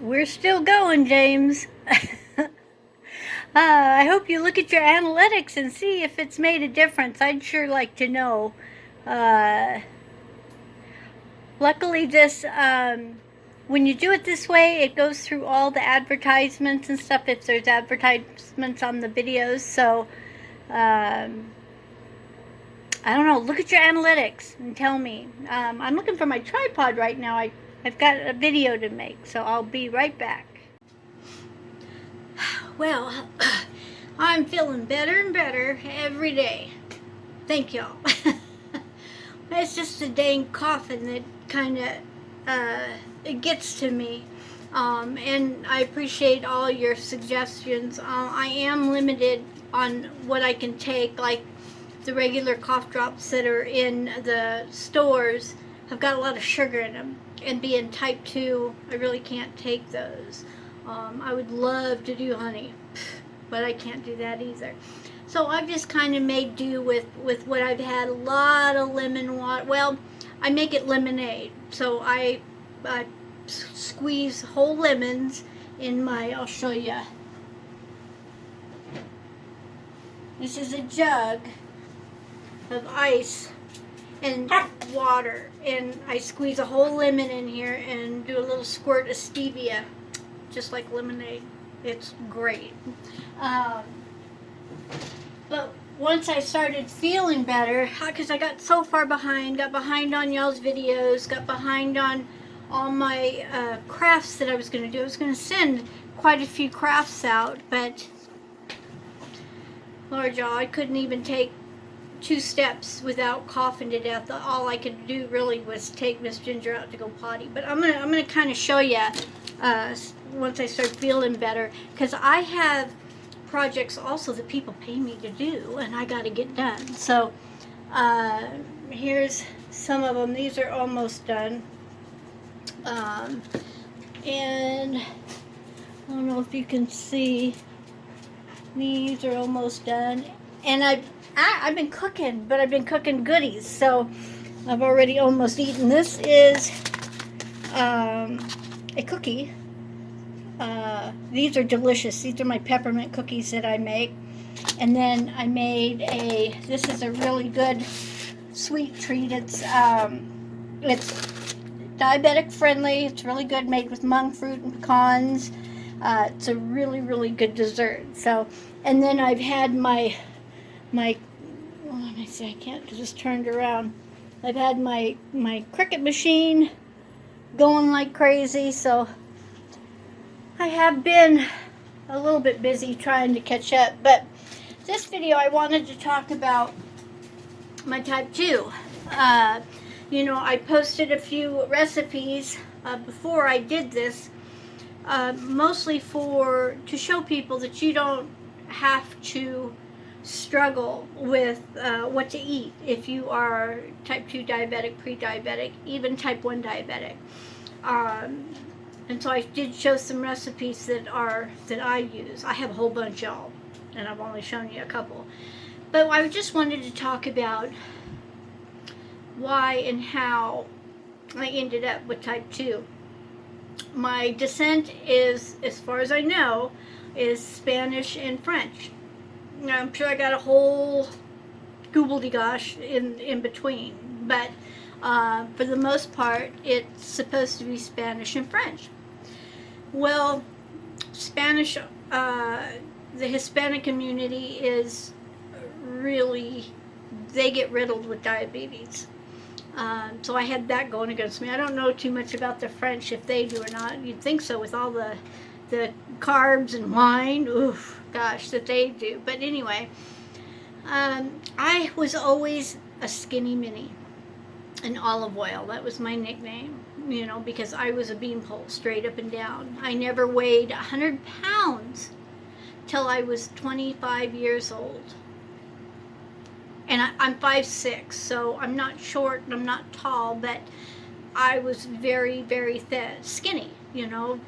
We're still going, James. I hope you look at your analytics and see if it's made a difference. I'd sure like to know. Uh, Luckily, when you do it this way, it goes through all the advertisements and stuff if there's advertisements on the videos. So, I don't know. Look at your analytics and tell me. I'm looking for my tripod right now. I've got a video to make, so I'll be right back. Well, I'm feeling better and better every day. Thank y'all. It's just the dang coughing that kind of it gets to me. And I appreciate all your suggestions. I am limited on what I can take, like the regular cough drops that are in the stores have got a lot of sugar in them, and being type 2, I really can't take those. I would love to do honey, but I can't do that either. So I've just kind of made do with what I've had. A lot of lemon water. Well, I make it lemonade. So I squeeze whole lemons in my, I'll show you. This is a jug of ice and water. And I squeeze a whole lemon in here and do a little squirt of stevia, just like lemonade. It's great. But once I started feeling better, because I got so far behind, got behind on y'all's videos, got behind on all my crafts that I was going to do. I was going to send quite a few crafts out, but Lord y'all, I couldn't even take 2 steps without coughing to death. All I could do really was take Miss Ginger out to go potty. But I'm gonna kind of show you once I start feeling better, because I have projects also that people pay me to do, and I got to get done. So here's some of them. These are almost done, and I don't know if you can see. These are almost done, and I've been cooking, but I've been cooking goodies, so I've already almost eaten. This is a cookie. These are delicious. These are my peppermint cookies that I make. And then I made this is a really good sweet treat. It's diabetic friendly. It's really good, made with monk fruit and pecans. It's a really, really good dessert. So, and then I've had my let me see, I can't just turned around. I've had my Cricut machine going like crazy, so I have been a little bit busy trying to catch up. But this video I wanted to talk about my type 2. You know, I posted a few recipes before I did this, mostly to show people that you don't have to struggle with what to eat if you are type 2 diabetic, pre-diabetic, even type 1 diabetic. And so I did show some recipes that I use. I have a whole bunch, y'all, and I've only shown you a couple. But I just wanted to talk about why and how I ended up with type 2. My descent is, as far as I know, is Spanish and French. I'm sure I got a whole gobbledygosh in between, but for the most part, it's supposed to be Spanish and French. Well, Spanish, the Hispanic community is really, they get riddled with diabetes. So I had that going against me. I don't know too much about the French, if they do or not. You'd think so with all the carbs and wine, oof, gosh, that they do. But anyway, I was always a skinny mini, an olive oil. That was my nickname, you know, because I was a beanpole straight up and down. I never weighed 100 pounds till I was 25 years old. And I'm 5'6", so I'm not short and I'm not tall, but I was very, very thin, skinny, you know.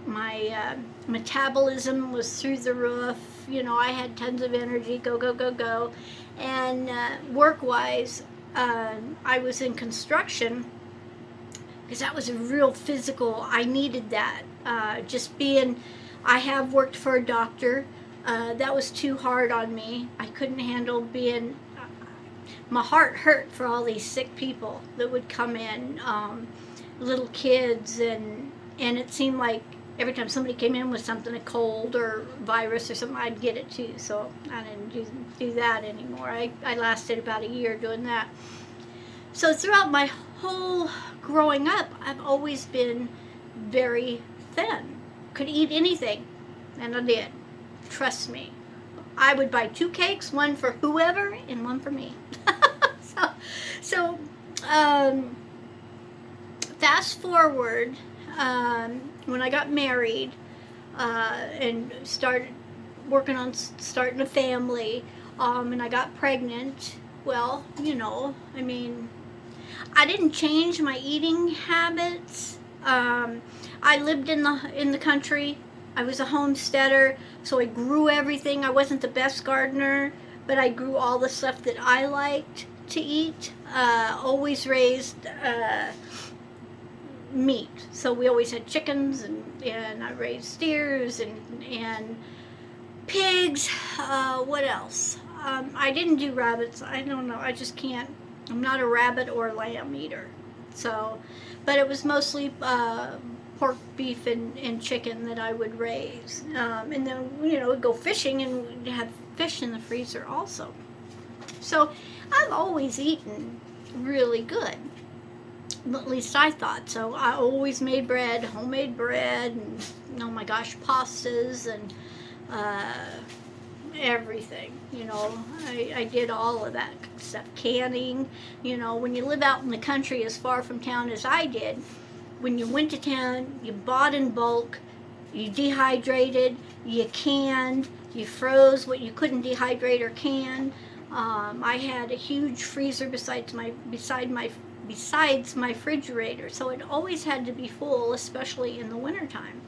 My metabolism was through the roof. You know, I had tons of energy, go, go, go, go. And work-wise, I was in construction because that was a real physical, I needed that. Just being, I have worked for a doctor. That was too hard on me. I couldn't handle being, my heart hurt for all these sick people that would come in, little kids, and it seemed like every time somebody came in with something, a cold or virus or something, I'd get it too. So I didn't do that anymore. I lasted about a year doing that. So throughout my whole growing up, I've always been very thin. Could eat anything, and I did. Trust me. I would buy 2 cakes, one for whoever and one for me. so fast forward, when I got married and started working on starting a family, and I got pregnant, well, you know, I mean, I didn't change my eating habits. I lived in the country. I was a homesteader, so I grew everything. I wasn't the best gardener, but I grew all the stuff that I liked to eat. Always raised meat, so we always had chickens, and I raised steers and pigs. What else? I didn't do rabbits. I don't know. I just can't. I'm not a rabbit or lamb eater. So, but it was mostly pork, beef, and chicken that I would raise. And then, you know, we'd go fishing and we'd have fish in the freezer also. So I've always eaten really good. At least I thought so. I always made bread, homemade bread, and oh my gosh, pastas and everything. You know, I did all of that stuff. Canning. You know, when you live out in the country as far from town as I did, when you went to town, you bought in bulk, you dehydrated, you canned, you froze what you couldn't dehydrate or can. I had a huge freezer besides my refrigerator, so it always had to be full, especially in the wintertime.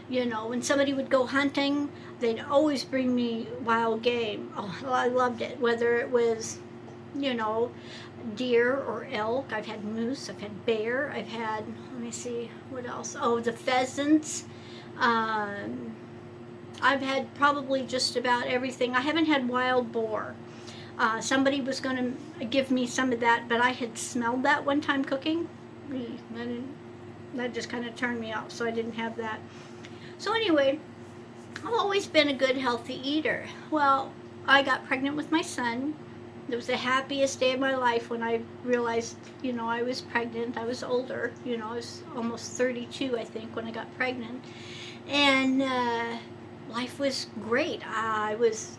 You know, when somebody would go hunting, they'd always bring me wild game. Oh, I loved it, whether it was, you know, deer or elk. I've had moose, I've had bear, I've had, let me see, what else? Oh, the pheasants. I've had probably just about everything. I haven't had wild boar. Somebody was going to give me some of that, but I had smelled that one time cooking. That just kind of turned me off, so I didn't have that. So anyway, I've always been a good, healthy eater. Well, I got pregnant with my son. It was the happiest day of my life when I realized, you know, I was pregnant. I was older, you know, I was almost 32, I think, when I got pregnant. And life was great. I was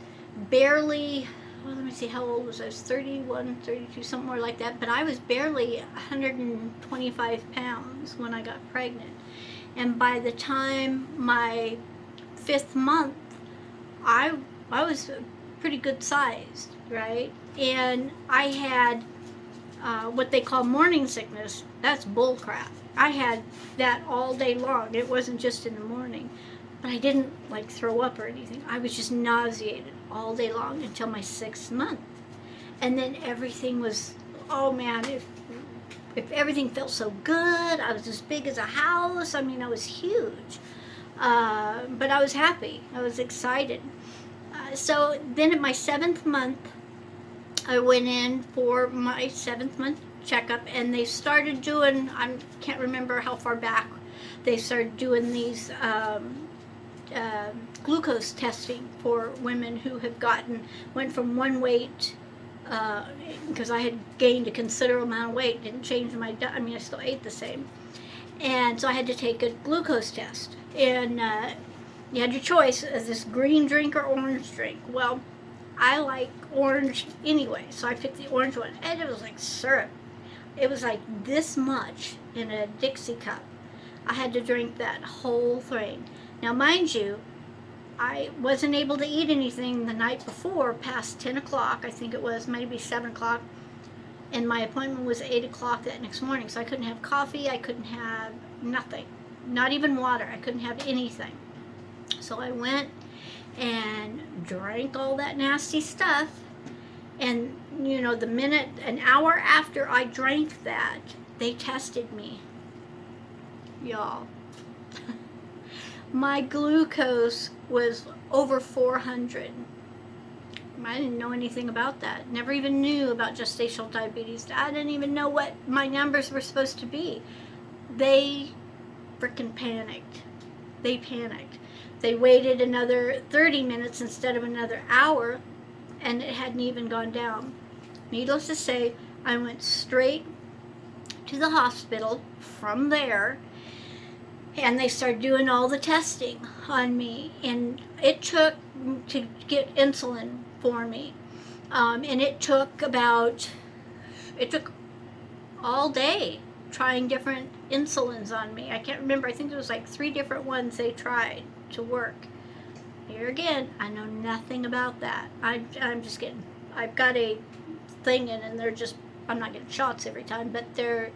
barely, well, let me see, how old was I? I was 31, 32, something more like that. But I was barely 125 pounds when I got pregnant. And by the time my 5th month, I was pretty good sized, right? And I had what they call morning sickness. That's bull crap. I had that all day long. It wasn't just in the morning. But I didn't like throw up or anything. I was just nauseated all day long until my 6th month. And then everything was, oh man, if everything felt so good, I was as big as a house. I mean, I was huge. But I was happy. I was excited. So then at my 7th month, I went in for my 7th month checkup, and they started doing, I can't remember how far back, they started doing these glucose testing for women who have went from one weight, because I had gained a considerable amount of weight, didn't change my diet, I mean, I still ate the same. And so I had to take a glucose test. And you had your choice, is this green drink or orange drink? Well, I like orange anyway, so I picked the orange one. And it was like syrup. It was like this much in a Dixie cup. I had to drink that whole thing. Now, mind you, I wasn't able to eat anything the night before past 10 o'clock. I think it was maybe 7 o'clock. And my appointment was 8 o'clock that next morning. So I couldn't have coffee. I couldn't have nothing. Not even water. I couldn't have anything. So I went and drank all that nasty stuff. And, you know, an hour after I drank that, they tested me. y'all. My glucose was over 400. I didn't know anything about that. Never even knew about gestational diabetes. I didn't even know what my numbers were supposed to be. They freaking panicked. They panicked. They waited another 30 minutes instead of another hour, and it hadn't even gone down. Needless to say, I went straight to the hospital from there, and they started doing all the testing on me, and it took to get insulin for me, and it took all day trying different insulins on me. I can't remember. I think there was like 3 different ones they tried to work. Here again, I know nothing about that. I'm just getting, I've got a thing in, and they're just, I'm not getting shots every time, but they're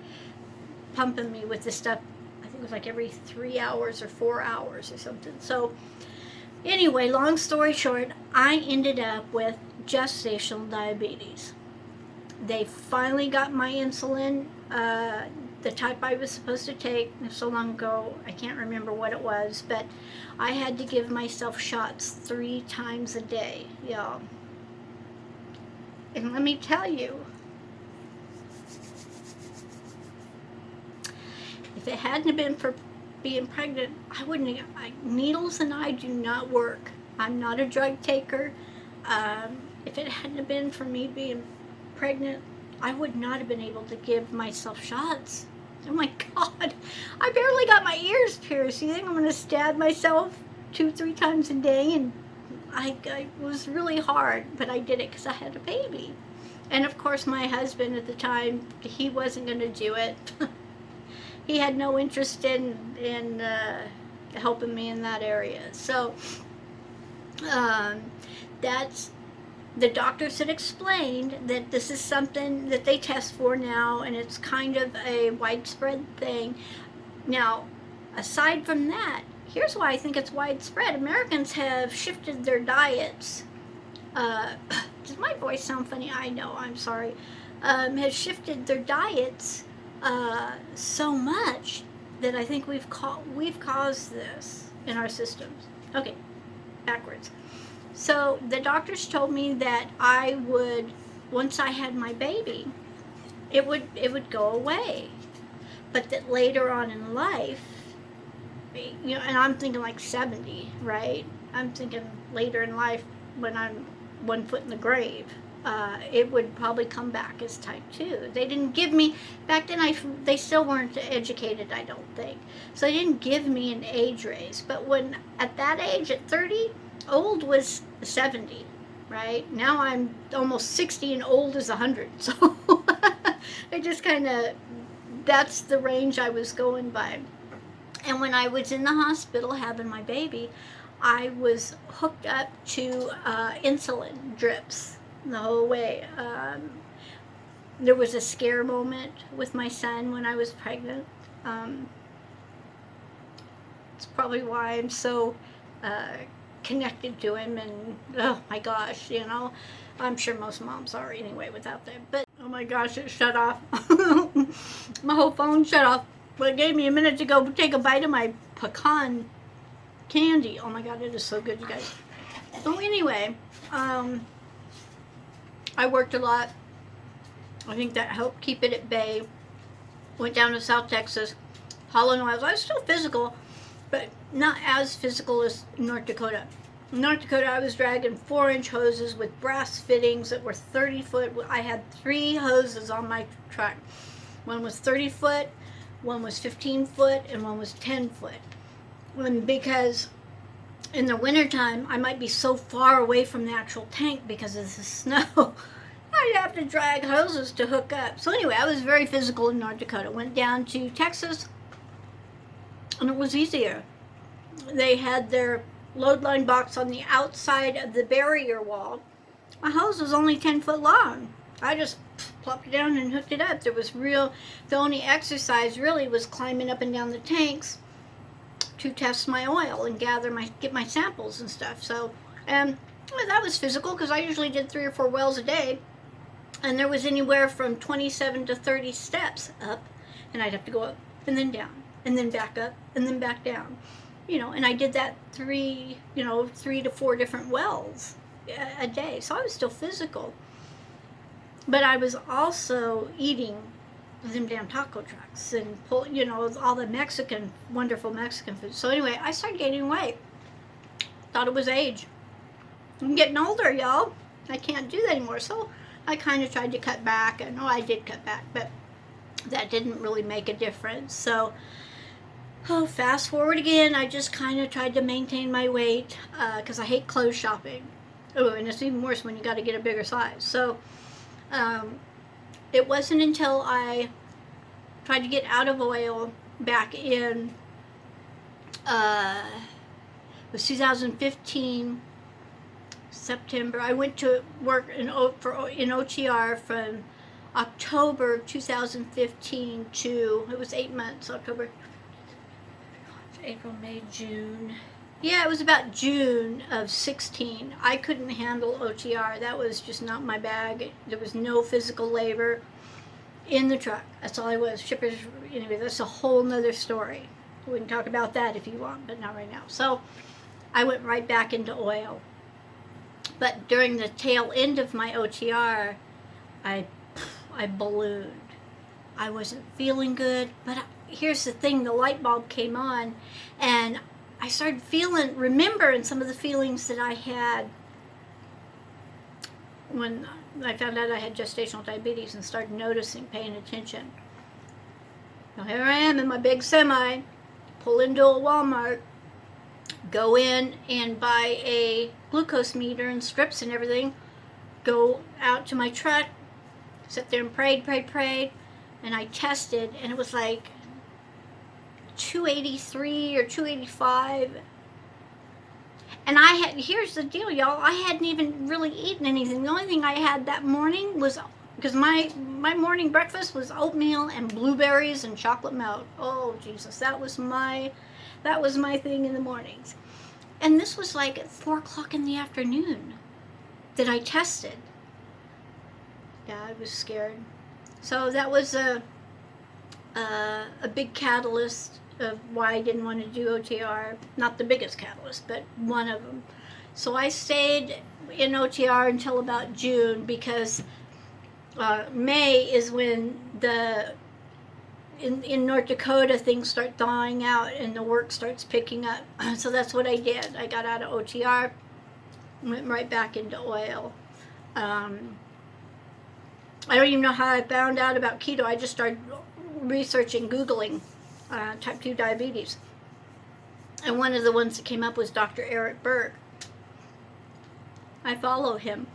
pumping me with this stuff. I think it was like every 3 hours or 4 hours or something. So anyway, long story short, I ended up with gestational diabetes. They finally got my insulin, the type I was supposed to take. So long ago, I can't remember what it was, but I had to give myself shots 3 times a day, y'all. And let me tell you, if it hadn't been for being pregnant, I wouldn't have, needles and I do not work. I'm not a drug taker. If it hadn't been for me being pregnant, I would not have been able to give myself shots. Oh my God, I barely got my ears pierced. You think I'm going to stab myself 2-3 times a day? And it was really hard, but I did it because I had a baby. And of course, my husband at the time, he wasn't going to do it. He had no interest in helping me in that area. So that's, the doctors had explained that this is something that they test for now, and it's kind of a widespread thing. Now, aside from that, here's why I think it's widespread. Americans have shifted their diets. Does my voice sound funny? I know, I'm sorry. Has shifted their diets so much that I think we've caused this in our systems. Okay, backwards. So the doctors told me that I would, once I had my baby, it would go away, but that later on in life, you know, and I'm thinking like 70, right? I'm thinking later in life when I'm 1 foot in the grave, it would probably come back as type 2. They didn't give me, back then they still weren't educated, I don't think. So they didn't give me an age raise. But when, at that age, at 30, old was 70, right? Now I'm almost 60 and old is 100. So I just kind of, that's the range I was going by. And when I was in the hospital having my baby, I was hooked up to insulin drips the whole way. There was a scare moment with my son when I was pregnant. It's probably why I'm so connected to him, and oh my gosh, you know, I'm sure most moms are anyway without that. But oh my gosh, it shut off. My whole phone shut off. But it gave me a minute to go take a bite of my pecan candy. Oh my God, it is so good, you guys. So anyway, I worked a lot. I think that helped keep it at bay. Went down to South Texas, Hollow Miles. I was still physical, but not as physical as North Dakota. In North Dakota, I was dragging 4-inch hoses with brass fittings that were 30 foot. I had 3 hoses on my truck. One was 30 foot, one was 15 foot, and one was 10 foot. And because in the wintertime, I might be so far away from the actual tank because of the snow, I'd have to drag hoses to hook up. So anyway, I was very physical in North Dakota. Went down to Texas, and it was easier. They had their load line box on the outside of the barrier wall. My hose was only 10 foot long. I just plopped it down and hooked it up. The only exercise really was climbing up and down the tanks to test my oil and get my samples and stuff. So, well, that was physical because I usually did 3 or 4 wells a day, and there was anywhere from 27 to 30 steps up, and I'd have to go up and then down and then back up, and then back down. And I did that 3 to 4 different wells a day. So I was still physical. But I was also eating them damn taco trucks and all the wonderful Mexican food. So anyway, I started gaining weight. Thought it was age. I'm getting older, y'all. I can't do that anymore. So I kind of tried to cut back, and I did cut back, but that didn't really make a difference. So fast forward again, I just kind of tried to maintain my weight because I hate clothes shopping. Oh, and it's even worse when you got to get a bigger size. So it wasn't until I tried to get out of oil back in it was 2015 September. I went to work in OTR from October 2015 to, it was 8 months, October, April, May, June. Yeah, it was about June of 16. I couldn't handle OTR. That was just not my bag. There was no physical labor in the truck. That's all I was. Shippers, anyway, that's a whole nother story. We can talk about that if you want, but not right now. So I went right back into oil. But during the tail end of my OTR, I ballooned. I wasn't feeling good, but here's the thing, the light bulb came on, and I started remembering some of the feelings that I had when I found out I had gestational diabetes and started noticing, paying attention. Now here I am in my big semi, pull into a Walmart, go in and buy a glucose meter and strips and everything, go out to my truck, sit there and prayed, and I tested, and it was like 283 or 285. And here's the deal, y'all, I hadn't even really eaten anything. The only thing I had that morning was, because my morning breakfast was oatmeal and blueberries and chocolate milk. Oh, Jesus, that was my thing in the mornings. And this was like at 4 o'clock in the afternoon that I tested. Yeah, I was scared. So that was a big catalyst of why I didn't want to do OTR. Not the biggest catalyst, but one of them. So I stayed in OTR until about June, because May is when in North Dakota things start thawing out and the work starts picking up. So that's what I did. I got out of OTR, went right back into oil. I don't even know how I found out about keto. I just started researching, Googling type 2 diabetes. And one of the ones that came up was Dr. Eric Berg. I follow him.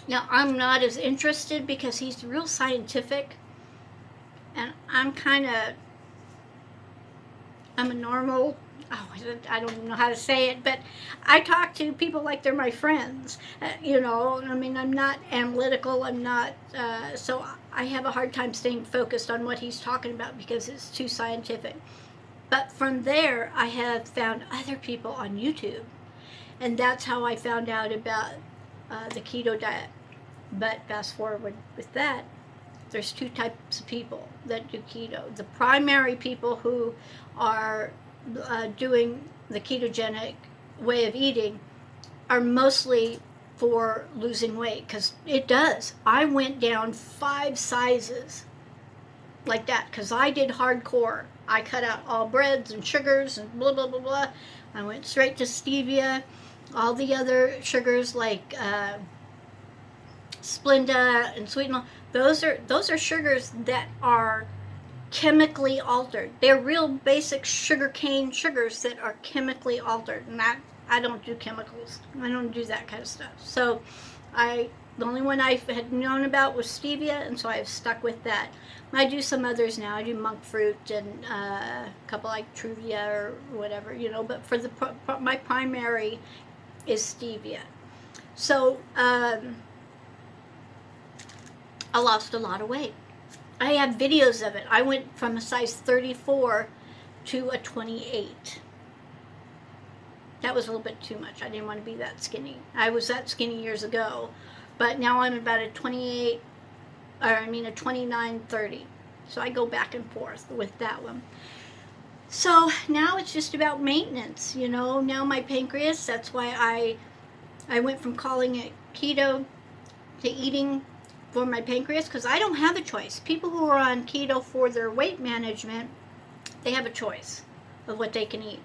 Now, I'm not as interested because he's real scientific. And I'm a normal, I don't even know how to say it, but I talk to people like they're my friends. I'm not analytical, I'm not, so I have a hard time staying focused on what he's talking about because it's too scientific. But from there, I have found other people on YouTube, and that's how I found out about the keto diet. But fast forward with that, there's 2 types of people that do keto. The primary people who are doing the ketogenic way of eating are mostly for losing weight, because it does. I went down 5 sizes like that because I did hardcore. I cut out all breads and sugars and blah, blah, blah, blah. I went straight to stevia, all the other sugars like Splenda and sweet milk. Those are sugars that are chemically altered. They're real basic sugar cane sugars that are chemically altered. And I don't do chemicals. I don't do that kind of stuff. So the only one I had known about was stevia, and so I've stuck with that. I do some others now. I do monk fruit and a couple like Truvia or whatever, but for my primary is stevia. So I lost a lot of weight. I have videos of it. I went from a size 34 to a 28. That was a little bit too much. I didn't want to be that skinny. I was that skinny years ago, but now I'm about a 29, 30. So I go back and forth with that one. So now it's just about maintenance, you know. Now my pancreas, that's why I went from calling it keto to eating for my pancreas, because I don't have a choice. People who are on keto for their weight management, they have a choice of what they can eat.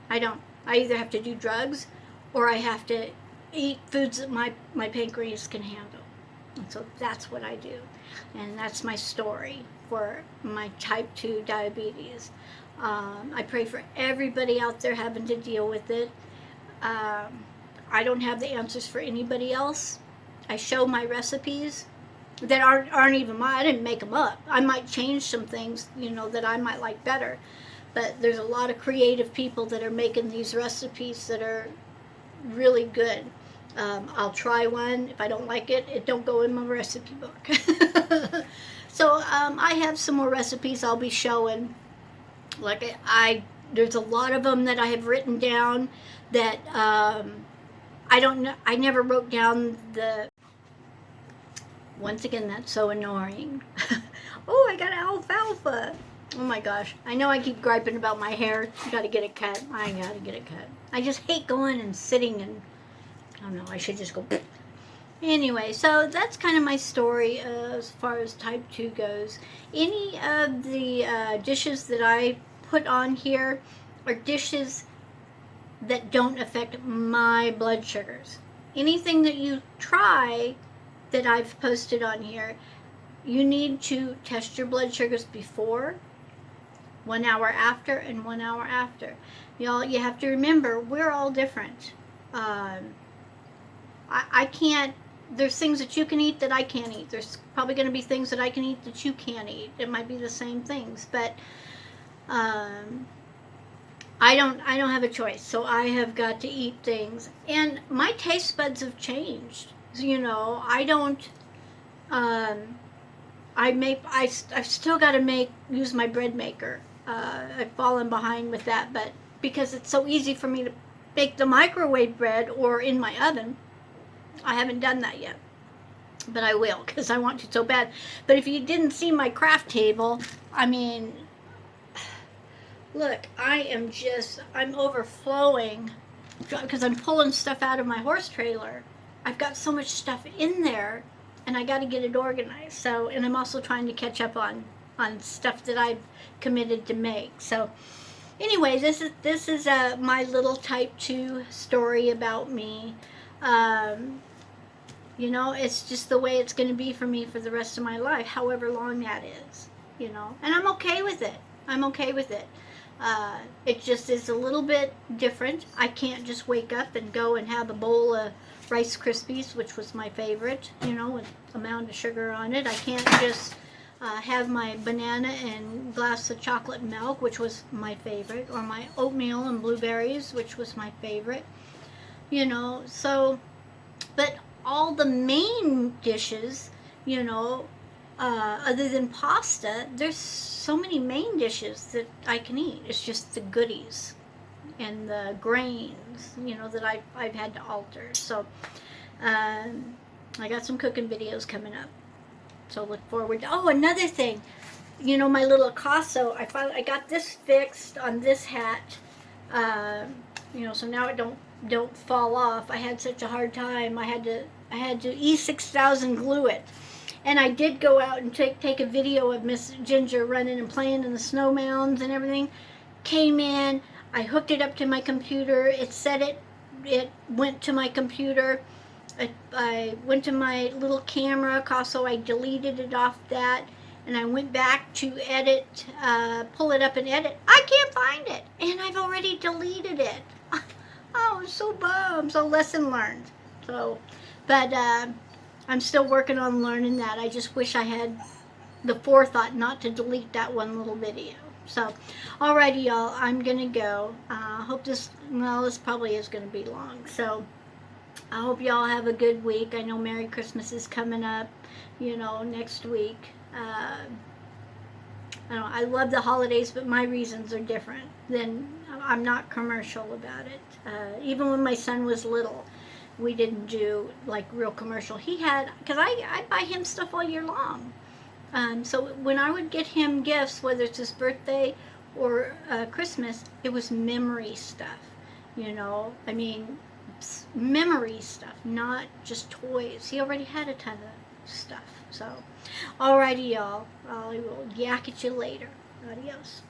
I don't. I either have to do drugs or I have to eat foods that my pancreas can handle. And so that's what I do. And that's my story for my type 2 diabetes. I pray for everybody out there having to deal with it. I don't have the answers for anybody else. I show my recipes that aren't even mine. I didn't make them up. I might change some things, you know, that I might like better. But there's a lot of creative people that are making these recipes that are really good. I'll try one. If I don't like it, it don't go in my recipe book. So I have some more recipes I'll be showing. Like there's a lot of them that I have written down that I don't know. I never wrote down the. Once again, that's so annoying. Oh, I got alfalfa. Oh my gosh. I know I keep griping about my hair. Gotta get it cut. I gotta get it cut. I just hate going and sitting and, I don't know, I should just go. Anyway, so that's kind of my story as far as type 2 goes. Any of the dishes that I put on here are dishes that don't affect my blood sugars. Anything that you try that I've posted on here, you need to test your blood sugars before, 1 hour after, and 1 hour after. Y'all, you have to remember, we're all different. I can't, there's things that you can eat that I can't eat. There's probably going to be things that I can eat that you can't eat. It might be the same things, but I don't have a choice. So I have got to eat things, and my taste buds have changed. You know, I don't. I've still got to use my bread maker. I've fallen behind with that, but because it's so easy for me to bake the microwave bread or in my oven, I haven't done that yet. But I will, because I want to so bad. But if you didn't see my craft table, I mean, look, I'm overflowing because I'm pulling stuff out of my horse trailer. I've got so much stuff in there, and I got to get it organized. So, and I'm also trying to catch up on stuff that I've committed to make. So, anyway, this is my little type 2 story about me. You know, it's just the way it's going to be for me for the rest of my life, however long that is. You know, and I'm okay with it. I'm okay with it. It just is a little bit different. I can't just wake up and go and have a bowl of Rice Krispies, which was my favorite, you know, with a mound of sugar on it. I can't just have my banana and glass of chocolate milk, which was my favorite, or my oatmeal and blueberries, which was my favorite, you know. So, but all the main dishes, you know, other than pasta, there's so many main dishes that I can eat. It's just the goodies and the grains, you know, that I've had to alter. So I got some cooking videos coming up, so look forward to. Oh, another thing, you know, my little Acaso, I got this fixed on this hat, you know, so now it don't fall off. I had such a hard time. I had to E6000 glue it. And I did go out and take a video of Miss Ginger running and playing in the snow mounds and everything. Came in, I hooked it up to my computer. It said it went to my computer. I went to my little camera, so I deleted it off that. And I went back to edit, pull it up and edit. I can't find it. And I've already deleted it. Oh, I'm so bummed. So lesson learned. So, but I'm still working on learning that. I just wish I had the forethought not to delete that one little video. So, alrighty, y'all, I'm gonna go. Hope this probably is gonna be long. So, I hope y'all have a good week. I know Merry Christmas is coming up, you know, next week. I don't know, I love the holidays, but my reasons are different. I'm not commercial about it. Even when my son was little, we didn't do like real commercial. He had, because I buy him stuff all year long. So when I would get him gifts, whether it's his birthday or Christmas, it was memory stuff, you know. I mean, memory stuff, not just toys. He already had a ton of stuff. So, alrighty, y'all. I will yak at you later. Adios.